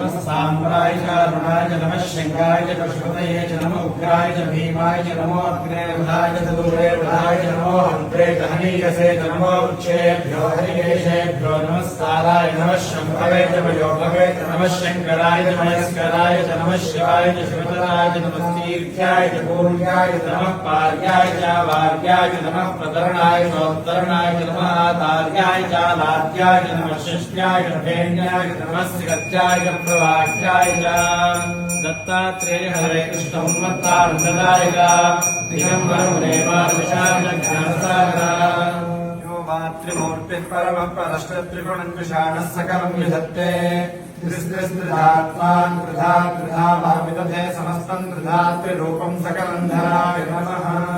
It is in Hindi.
नमः साम्राय च अरुणाय च नमः शृंगाय च पशुपतये च नमः उग्राय च भीमाय च नमो अग्नेरुधाय च दूरेरुधाय च नमो हन्त्रे च हनीयसे च नमो उच्चेभ्यो हरिकेशेभ्यो नमस्काराय नमः शम्भवे च वयोभवे च नमः शङ्कराय च मयस्कराय च नमः शिवाय च शिवतराय च नमः तीर्थ्याय च पूर्याय च नमः पार्याय च वार्याय च नमः प्रतरणाय चोत्तरणाय च नमः आतार्याय च लाद्याय च नमः शिष्ट्याय च भेण्याय च नमः सिगत्याय च प्रवाह्याय च दत्तात्रेय हरे कृष्ण उन्मत्तानन्ददायक दिगम्बरमुनेवार्विशाल ज्ञानसागर यो मातृमूर्तिः परमः परश्च विशाणः सकलं विधत्ते त्रिस्त्रिस्त्रिधात्मान् त्रिधा त्रिधा वा विदधे समस्तं त्रिधा त्रिरूपं सकलं धराय नमः